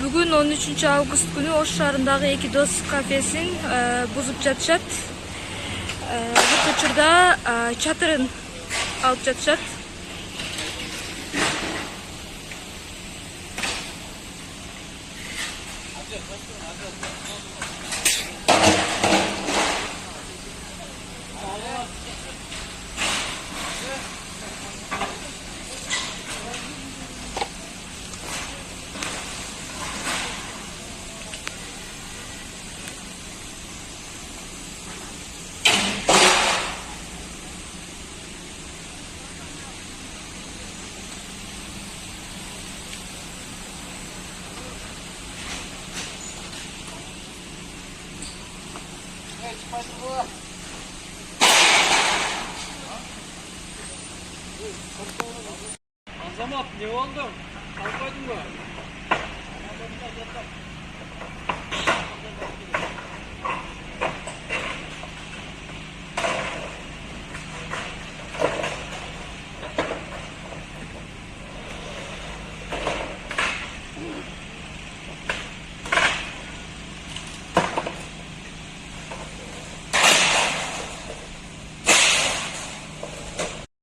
Bugün 13 Ağustos günü Oş şahrındagı Eki Dost kafesin buzup жатышат. Bu kaçırda çatırın alıp жатышат. Azamat ne oldu? Kalkmadın mı?